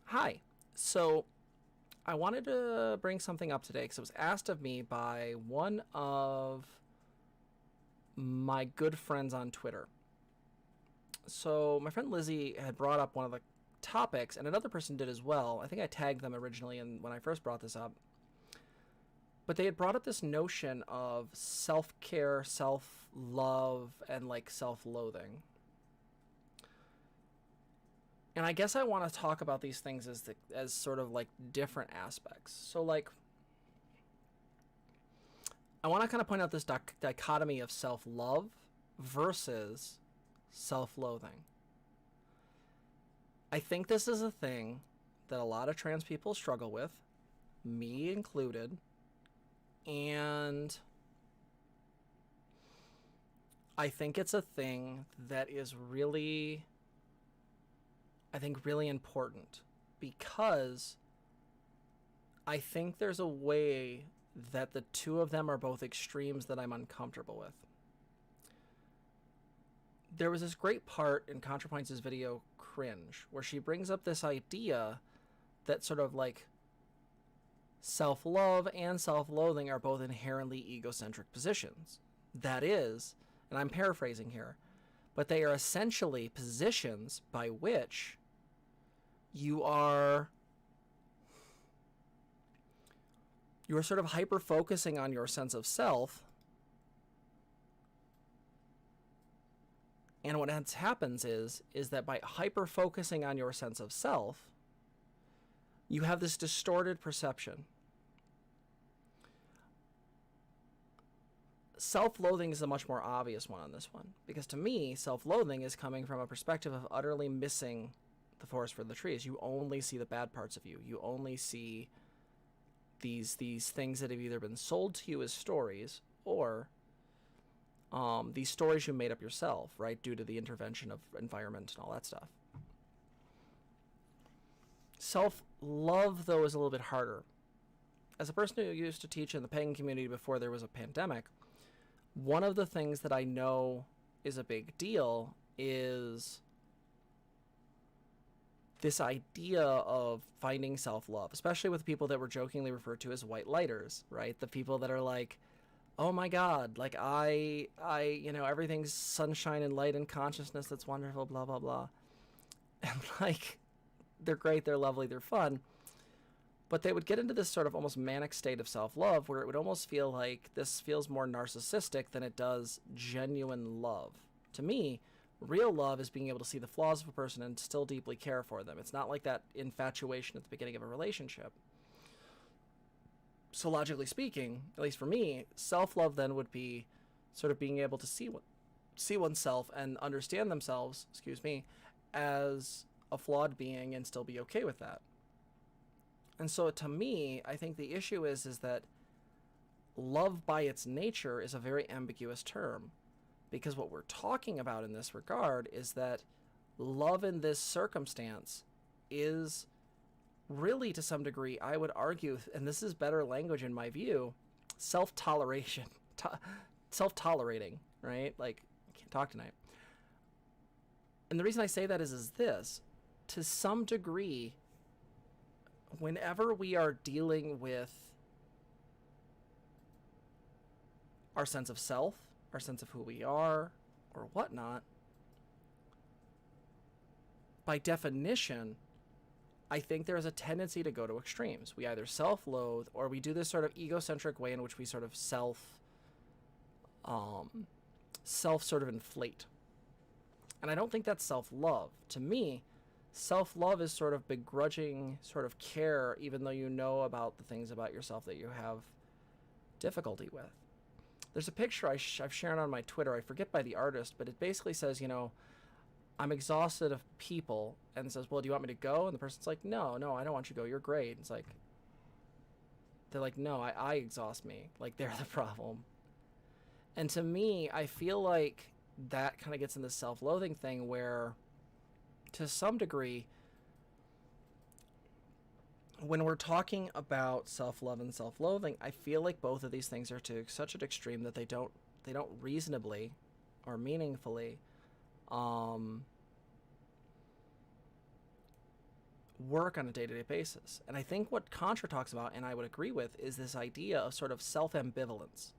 Hi. So I wanted to bring something up today because it was asked of me by one of my good friends on Twitter. So my friend Lizzie had brought up one of the topics, and another person did as well. I think I tagged them originally when I first brought this up. But they had brought up this notion of self-care, self-love, and like self-loathing. And I guess I want to talk about these things as sort of like different aspects. So like I want to kind of point out this dichotomy of self-love versus self-loathing. I think this is a thing that a lot of trans people struggle with, me included, and I think it's a thing that is really, I think, really important because I think there's a way that the two of them are both extremes that I'm uncomfortable with. There was this great part in ContraPoints' video Cringe where she brings up this idea that sort of like self-love and self-loathing are both inherently egocentric positions. That is, and I'm paraphrasing here, but they are essentially positions by which you're sort of hyper-focusing on your sense of self, and what happens is that by hyper-focusing on your sense of self, you have this distorted perception. Self-loathing is a much more obvious one on this one, because to me, self-loathing is coming from a perspective of utterly missing the forest for the trees. You only see the bad parts of you. You only see these things that have either been sold to you as stories or these stories you made up yourself, right, due to the intervention of environment and all that stuff. Self-love, though, is a little bit harder. As a person who used to teach in the pagan community before there was a pandemic, one of the things that I know is a big deal is this idea of finding self-love, especially with people that were jokingly referred to as white lighters, right? The people that are like, oh my God, like I, everything's sunshine and light and consciousness. That's wonderful, blah, blah, blah. And like, they're great, they're lovely, they're fun. But they would get into this sort of almost manic state of self-love where it would almost feel like this feels more narcissistic than it does genuine love. To me, real love is being able to see the flaws of a person and still deeply care for them. It's not like that infatuation at the beginning of a relationship. So logically speaking, at least for me, self-love then would be sort of being able to see oneself and understand themselves, as a flawed being and still be okay with that. And so to me, I think the issue is that love by its nature is a very ambiguous term, because what we're talking about in this regard is that love in this circumstance is really, to some degree, I would argue, and this is better language in my view, self-toleration, self-tolerating, right? Like, I can't talk tonight. And the reason I say that is this, to some degree, whenever we are dealing with our sense of self, our sense of who we are, or whatnot, by definition, I think there's a tendency to go to extremes. We either self-loathe or we do this sort of egocentric way in which we sort of self sort of inflate. And I don't think that's self-love. To me, self-love is sort of begrudging sort of care, even though you know about the things about yourself that you have difficulty with. There's a picture I've shared on my Twitter, I forget by the artist, but it basically says, I'm exhausted of people, and says, well, do you want me to go? And the person's like, no, I don't want you to go, you're great. It's like, they're like, no, I exhaust me. Like, they're the problem. And to me, I feel like that kind of gets in this self-loathing thing where, to some degree, when we're talking about self-love and self-loathing, I feel like both of these things are to such an extreme that they don't reasonably or meaningfully work on a day-to-day basis. And I think what Contra talks about, and I would agree with, is this idea of sort of self-ambivalence.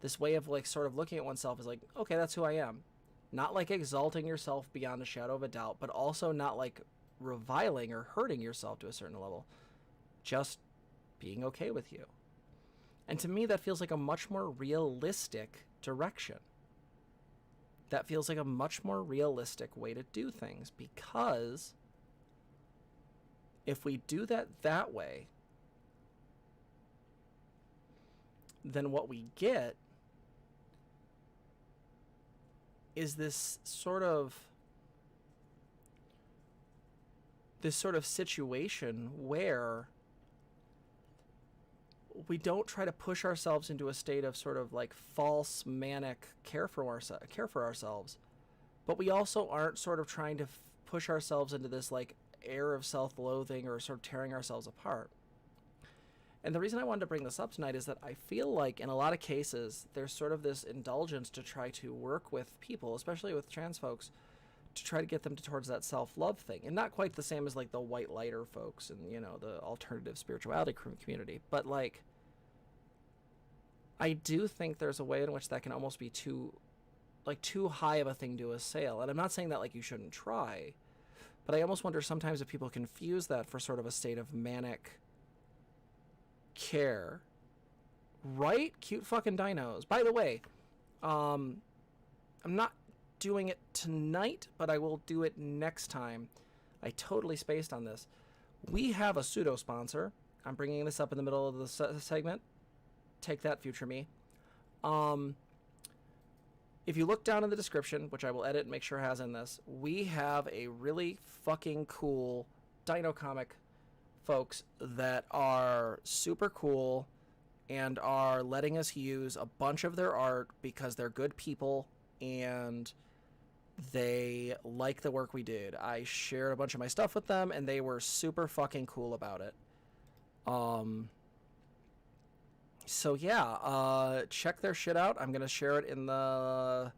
This way of like sort of looking at oneself as like, okay, that's who I am. Not like exalting yourself beyond a shadow of a doubt, but also not like reviling or hurting yourself to a certain level. Just being okay with you. And to me, that feels like a much more realistic direction. That feels like a much more realistic way to do things, because if we do that way, then what we get is this sort of situation where we don't try to push ourselves into a state of sort of like false manic care for ourselves, but we also aren't sort of trying to push ourselves into this like air of self-loathing or sort of tearing ourselves apart. And the reason I wanted to bring this up tonight is that I feel like in a lot of cases there's sort of this indulgence to try to work with people, especially with trans folks, to try to get them towards that self-love thing. And not quite the same as like the white lighter folks and, you know, the alternative spirituality community, but like I do think there's a way in which that can almost be too high of a thing to assail. And I'm not saying that like you shouldn't try, but I almost wonder sometimes if people confuse that for sort of a state of manic care. Right? Cute fucking dinos. By the way, I'm not doing it tonight, but I will do it next time. I totally spaced on this. We have a pseudo sponsor. I'm bringing this up in the middle of the segment. Take that, future me. If you look down in the description, which I will edit and make sure has in this, we have a really fucking cool dino comic folks that are super cool and are letting us use a bunch of their art because they're good people and they like the work we did. I shared a bunch of my stuff with them and they were super fucking cool about it. So yeah, check their shit out. I'm gonna share it in the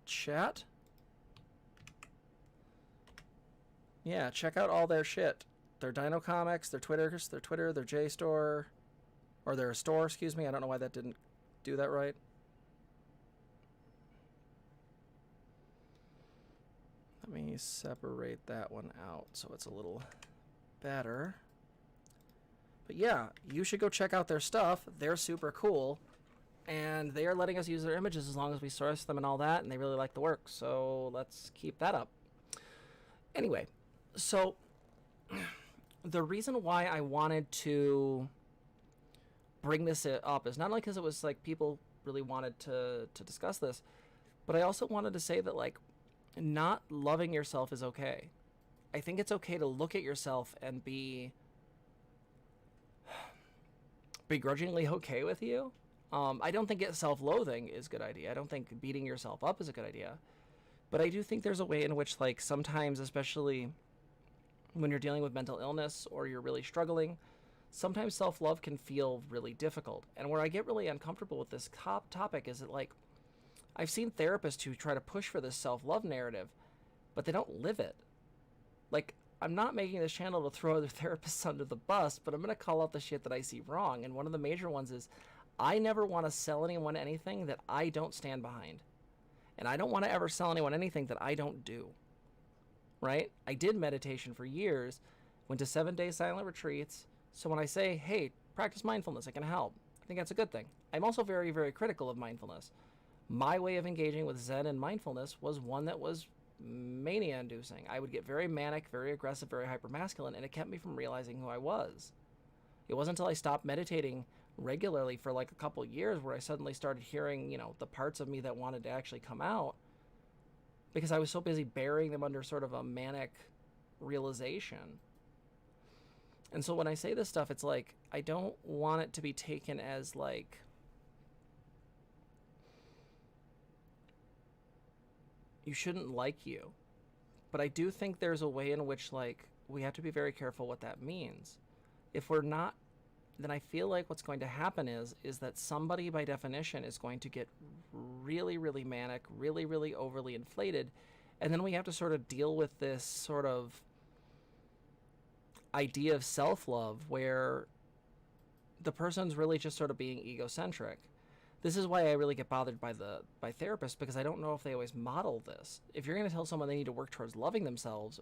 chat. Yeah, check out all their shit. Their Dino Comics, their Twitter, their JStore, or their store, excuse me. I don't know why that didn't do that right. Let me separate that one out so it's a little better. But yeah, you should go check out their stuff. They're super cool. And they are letting us use their images as long as we source them and all that. And they really like the work. So let's keep that up. Anyway, so the reason why I wanted to bring this up is not only because it was like people really wanted to discuss this, but I also wanted to say that like not loving yourself is okay. I think it's okay to look at yourself and be begrudgingly okay with you. I don't think self-loathing is a good idea. I don't think beating yourself up is a good idea. But I do think there's a way in which like sometimes, especially when you're dealing with mental illness or you're really struggling, sometimes self-love can feel really difficult. And where I get really uncomfortable with this topic is that like I've seen therapists who try to push for this self-love narrative, but they don't live it. Like, I'm not making this channel to throw other therapists under the bus, but I'm going to call out the shit that I see wrong. And one of the major ones is I never want to sell anyone anything that I don't stand behind. And I don't want to ever sell anyone anything that I don't do. Right? I did meditation for years, went to 7-day silent retreats. So when I say, hey, practice mindfulness, it can help, I think that's a good thing. I'm also very, very critical of mindfulness. My way of engaging with Zen and mindfulness was one that was mania-inducing. I would get very manic, very aggressive, very hypermasculine, and it kept me from realizing who I was. It wasn't until I stopped meditating regularly for like a couple years where I suddenly started hearing, you know, the parts of me that wanted to actually come out, because I was so busy burying them under sort of a manic realization. And so when I say this stuff, it's like, I don't want it to be taken as like, you shouldn't like you. But I do think there's a way in which like we have to be very careful what that means. If we're not then I feel like what's going to happen is that somebody by definition is going to get really, really manic, really, really overly inflated, and then we have to sort of deal with this sort of idea of self-love where the person's really just sort of being egocentric. This is why I really get bothered by therapists, because I don't know if they always model this. If you're going to tell someone they need to work towards loving themselves,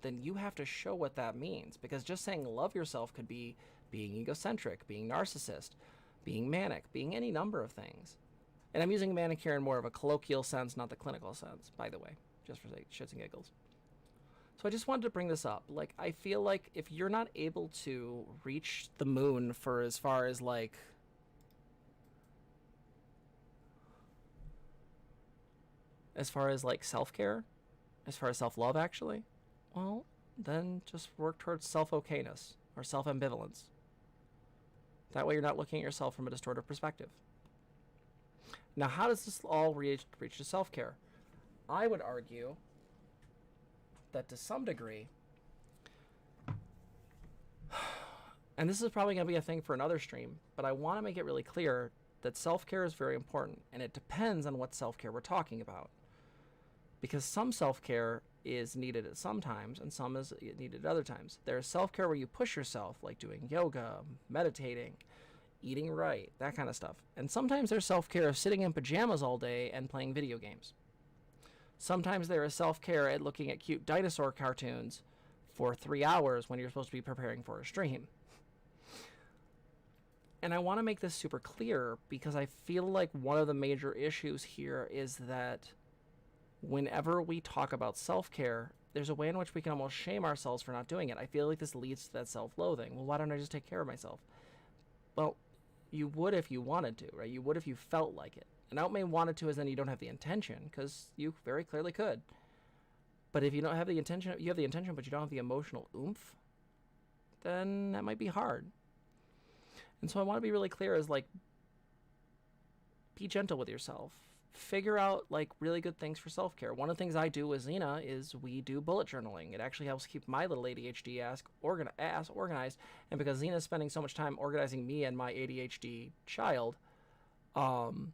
then you have to show what that means, because just saying love yourself could be being egocentric, being narcissist, being manic, being any number of things. And I'm using manic here in more of a colloquial sense, not the clinical sense, by the way, just for shits and giggles. So I just wanted to bring this up. Like, I feel like if you're not able to reach the moon for as far as like self-care, as far as self-love actually, well, then just work towards self-okayness or self-ambivalence. That way you're not looking at yourself from a distorted perspective. Now, how does this all reach to self-care? I would argue that to some degree, and this is probably going to be a thing for another stream, but I want to make it really clear that self-care is very important, and it depends on what self-care we're talking about. Because some self-care is needed at some times, and some is needed at other times. There's self-care where you push yourself, like doing yoga, meditating, eating right, that kind of stuff. And sometimes there's self-care of sitting in pajamas all day and playing video games. Sometimes there is self-care at looking at cute dinosaur cartoons for 3 hours when you're supposed to be preparing for a stream. And I want to make this super clear because I feel like one of the major issues here is that whenever we talk about self-care, there's a way in which we can almost shame ourselves for not doing it. I feel like this leads to that self-loathing. Well, why don't I just take care of myself? Well, you would if you wanted to, right? You would if you felt like it. And I don't mean wanted to as in you don't have the intention, because you very clearly could. But if you don't have the intention, you have the intention, but you don't have the emotional oomph, then that might be hard. And so I want to be really clear as like, be gentle with yourself. Figure out like really good things for self-care. One of the things I do with Zena is we do bullet journaling. It actually helps keep my little ADHD ass organized. And because Zena's spending so much time organizing me and my ADHD child, bullet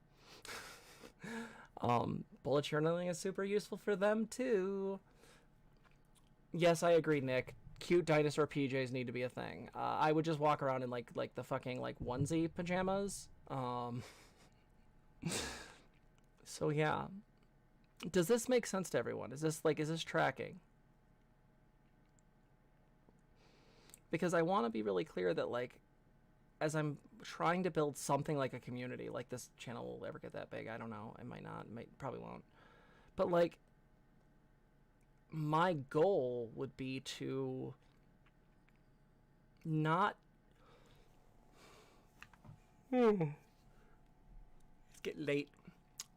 journaling is super useful for them too. Yes, I agree, Nick. Cute dinosaur PJs need to be a thing. I would just walk around in like the fucking like onesie pajamas. So yeah, does this make sense to everyone? Is this tracking? Because I want to be really clear that like, as I'm trying to build something like a community, like this channel will ever get that big. I don't know. It might not. Probably won't. But like, my goal would be to not. It's getting late.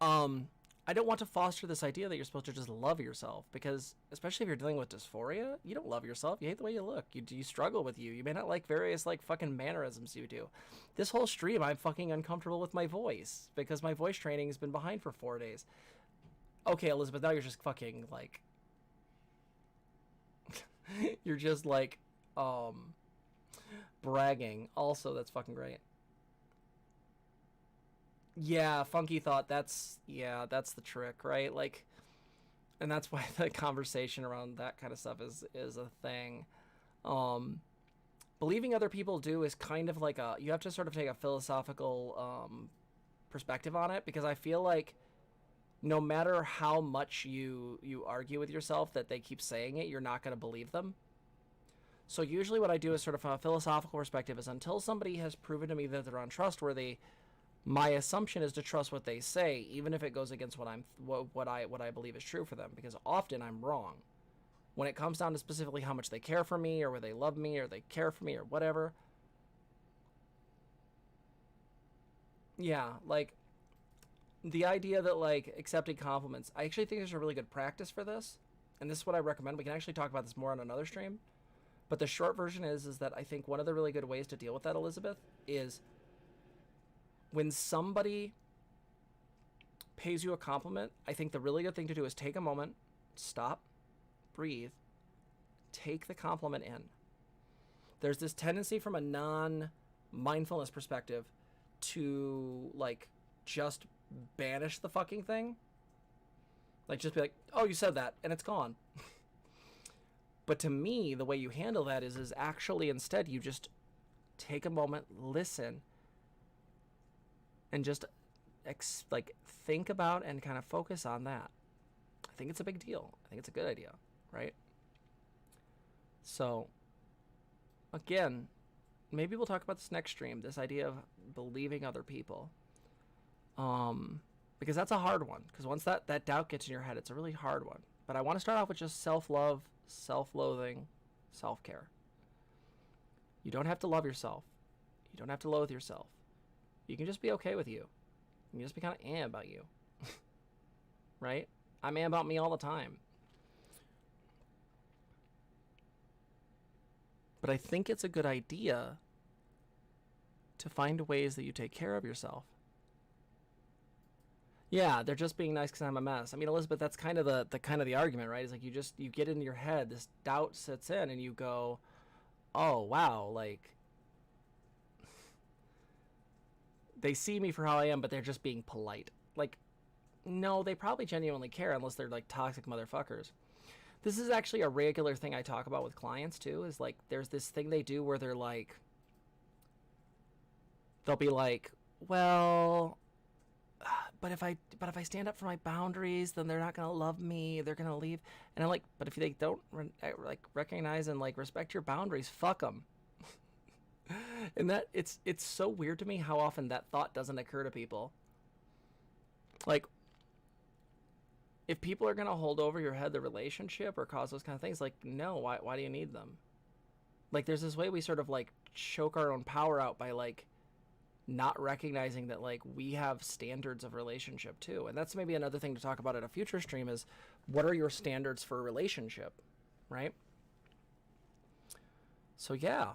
I don't want to foster this idea that you're supposed to just love yourself, because especially if you're dealing with dysphoria, you don't love yourself. You hate the way you look. You struggle with you. You may not like various like fucking mannerisms you do. This whole stream, I'm fucking uncomfortable with my voice because my voice training has been behind for 4 days. Okay, Elizabeth, now you're just fucking like, you're just like, bragging. Also, that's fucking great. Yeah, Funky thought that's the trick, right? Like, and that's why the conversation around that kind of stuff is a thing. Believing other people do is kind of like you have to sort of take a philosophical perspective on it, because I feel like no matter how much you argue with yourself that they keep saying it, you're not going to believe them. So usually what I do is sort of from a philosophical perspective is until somebody has proven to me that they're untrustworthy, my assumption is to trust what they say, even if it goes against what I believe is true for them, because often I'm wrong. When it comes down to specifically how much they care for me, or whether they love me, or they care for me, or whatever. Yeah, like, the idea that, like, accepting compliments, I actually think there's a really good practice for this, and this is what I recommend. We can actually talk about this more on another stream, but the short version is that I think one of the really good ways to deal with that, Elizabeth, is when somebody pays you a compliment, I think the really good thing to do is take a moment, stop, breathe, take the compliment in. There's this tendency from a mindfulness perspective to like just banish the fucking thing. Like just be like, oh, you said that and it's gone. But to me, the way you handle that is actually instead you just take a moment, listen, and just like think about and kind of focus on that. I think it's a big deal. I think it's a good idea, right? So again, maybe we'll talk about this next stream, this idea of believing other people. Because that's a hard one. Because once that doubt gets in your head, it's a really hard one. But I want to start off with just self-love, self-loathing, self-care. You don't have to love yourself. You don't have to loathe yourself. You can just be okay with you. You can just be kind of about you. Right? I'm about me all the time. But I think it's a good idea to find ways that you take care of yourself. Yeah, they're just being nice because I'm a mess. I mean, Elizabeth, that's kind of the argument, right? It's like you get in your head, this doubt sets in, and you go, oh wow, like they see me for how I am, but they're just being polite. Like, no, they probably genuinely care unless they're like toxic motherfuckers. This is actually a regular thing I talk about with clients too, is like there's this thing they do where they're like, they'll be like, well, but if I stand up for my boundaries, then they're not gonna love me. They're gonna leave. And I'm like, but if they don't like recognize and like respect your boundaries, fuck them. And that it's so weird to me how often that thought doesn't occur to people. Like, if people are gonna hold over your head the relationship or cause those kind of things, like, no, why do you need them? Like, there's this way we sort of like choke our own power out by like not recognizing that like we have standards of relationship too. And that's maybe another thing to talk about at a future stream is what are your standards for a relationship, right? So yeah.